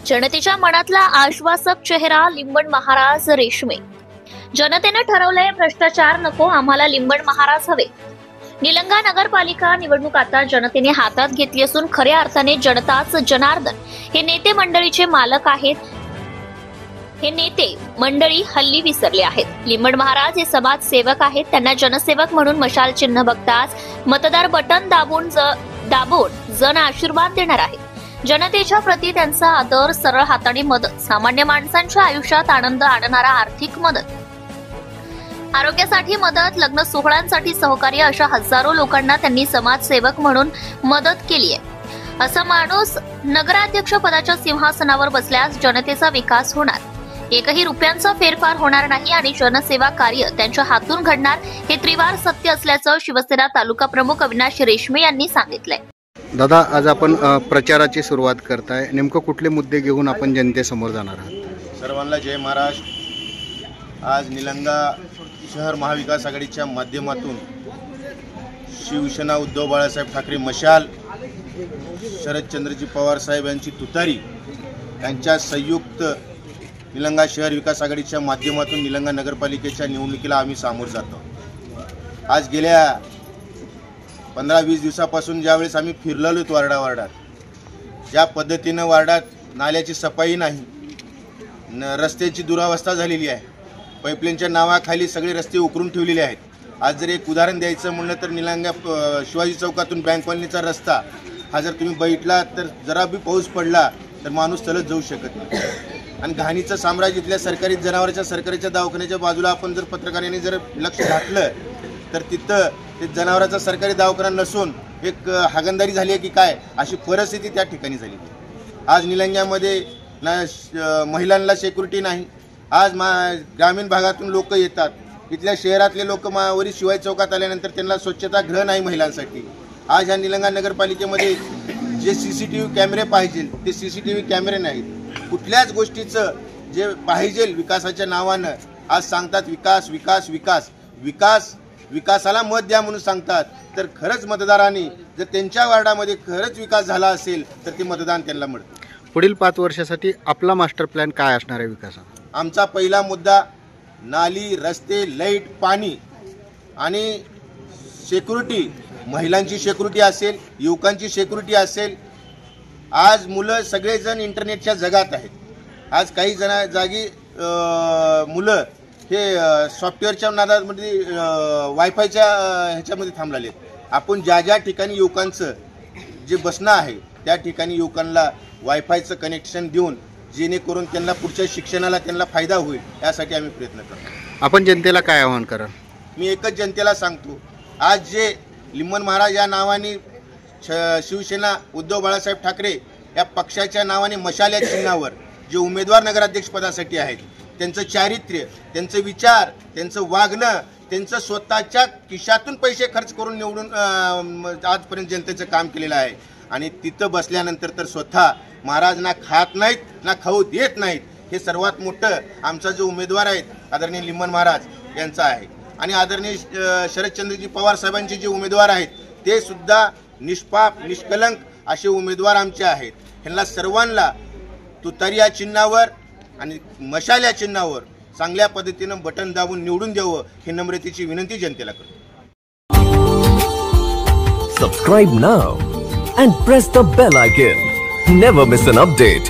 जनतेच्या मनातला आश्वासक चेहरा लिंबन महाराज रेशमे। जनतेने ठरवलंय भ्रष्टाचार नको, आम्हाला लिंबन महाराज हवे। निलंगा नगरपालिका निवडणूक आता जनतेने हातात घेतली असून खऱ्या अर्थाने जनताच जनार्दन हे नेते मंडळीचे मालक आहेत। हे नेते मंडळी हल्ली विसरले आहेत। लिंबन महाराज हे समाजसेवक आहेत। त्यांना जनसेवक म्हणून मशाल चिन्ह बघताच मतदार बटन दाबून जन आशीर्वाद देणार आहेत। जनतेच्या प्रती त्यांचा आदर, सरळ हाताने मदत, सामान्य माणसांच्या आयुष्यात आनंद आणणारा आर्थिक मदत, आरोग्यासाठी मदत, लग्न सोहळ्यांसाठी सहकार्य, अशा हजारो लोकांना त्यांनी समाजसेवक म्हणून मदत केली आहे। असा माणूस नगराध्यक्ष पदाच्या सिंहासनावर बसल्यास जनतेचा विकास होणार, एकही रुपयांचा फेरफार होणार नाही आणि जनसेवा कार्य त्यांच्या हातून घडणार हे त्रिवार सत्य असल्याचं शिवसेना तालुका प्रमुख अविनाश रेशमे यांनी सांगितलंय। दादा, आज आपण प्रचाराची सुरुवात करताय, नेमकं कुठले मुद्दे घेऊन आपण जनतेसमोर जाणार आहात? सर्वांना जय महाराष्ट्र। आज निलंगा शहर महाविकास आघाडीच्या माध्यमातून शिवसेना उद्धव बाळासाहेब ठाकरे मशाल, शरदचंद्रजी पवार साहेब यांची तुतारी यांच्या संयुक्त निलंगा शहर विकास आघाडीच्या माध्यमातून निलंगा नगरपालिकेच्या निवडणुकीला आम्ही सामोर जातो। आज गेल्या 15-20 दिवसापासून ज्यावेळेस आम्ही फिरलेलो वार्डात, ज्या पद्धतीनं वार्डात नाल्याची सफाई नाही, रस्त्याची दुरावस्था झालेली आहे, पाईपलाईनच्या नावाखाली सगळे रस्ते उकरून ठेवलेले आहेत। आज जर एक उदाहरण द्यायचं म्हणलं तर निलंगा शिवाजी चौकातून बँक कॉलनीचा रस्ता हा जर तुम्ही बघितला तर जरा बी पाऊस पडला तर माणूस चालत जाऊ शकत नाही। आणि घाणीचं साम्राज्य इथल्या सरकारी जनावरांच्या सरकारच्या दवाखान्याच्या बाजूला आपण जर पत्रकारांनी जर लक्ष घातलं तर तिथं ते जनावरांचा सरकारी दवाखाना नसून एक हागंदारी झाली आहे की काय, अशी परिस्थिती त्या ठिकाणी झाली। आज निलंग्यामध्ये ना महिलांना सिक्युरिटी नाही। आज ग्रामीण भागातून लोक येतात, इथल्या शहरातले लोक वरी शिवाजी चौकात आल्यानंतर त्यांना स्वच्छतागृह नाही महिलांसाठी। आज ह्या निलंगा नगरपालिकेमध्ये जे CCTV कॅमेरे पाहिजे ते CCTV कॅमेरे नाहीत। कुठल्याच गोष्टीचं जे पाहिजे विकासाच्या नावानं आज सांगतात विकास विकास विकास विकास, विकासाला मत द्या म्हणून सांगतात। तर खरंच मतदारांनी जर त्यांच्या वार्डामध्ये खरंच विकास झाला असेल तर ते मतदान त्यांना मिळतं। पुढील 5 वर्षासाठी आपला मास्टर प्लॅन काय असणार आहे विकासाचा? आमचा पहिला मुद्दा नाली, रस्ते, लाईट, पाणी आणि सिक्युरिटी, महिलांची सिक्युरिटी असेल, युवकांची सिक्युरिटी असेल। आज मुलं सगळेजण इंटरनेटच्या जगात आहेत। आज काही जागी मुलं हे सॉफ्टवेअरच्या नादामध्ये वायफायच्या ह्याच्यामध्ये थांबलेले आहेत। आपण ज्या ज्या ठिकाणी युवकांचं जे बसणं आहे त्या ठिकाणी युवकांना वायफायचं कनेक्शन देऊन जेणेकरून त्यांना पुढच्या शिक्षणाला त्यांना फायदा होईल यासाठी आम्ही प्रयत्न करतो। आपण जनतेला काय आवाहन कराल? मी एकच जनतेला सांगतो, आज जे लिंबन महाराज या नावाने शिवसेना उद्धव बाळासाहेब ठाकरे या पक्षाच्या नावाने मशाल या चिन्हावर जे उमेदवार नगराध्यक्ष पदासाठी आहेत, त्यांचं चारित्र्य, त्यांचं विचार, त्यांचं वागणं, त्यांचं स्वतःच्या खिशातून पैसे खर्च करून निवडून आजपर्यंत जनतेचं काम केलेलं आहे। आणि तिथं बसल्यानंतर तर स्वतः महाराज ना खात नाहीत ना खाऊ देत नाहीत। हे सर्वात मोठं आमचा जो उमेदवार आहेत आदरणीय लिंबन महाराज यांचा आहे। आणि आदरणीय शरदचंद्रजी पवार साहेबांचे जे उमेदवार आहेत ते सुद्धा निष्पाप निष्कलंक असे उमेदवार आमचे आहेत। ह्यांना सर्वांना तुतारी या चिन्हावर आणि मशाल या चिन्हावर चांगल्या पद्धतीनं बटन दाबून निवडून द्यावं ही नम्रतेची विनंती जनतेला करतो। Subscribe now and press the bell icon. Never miss an update.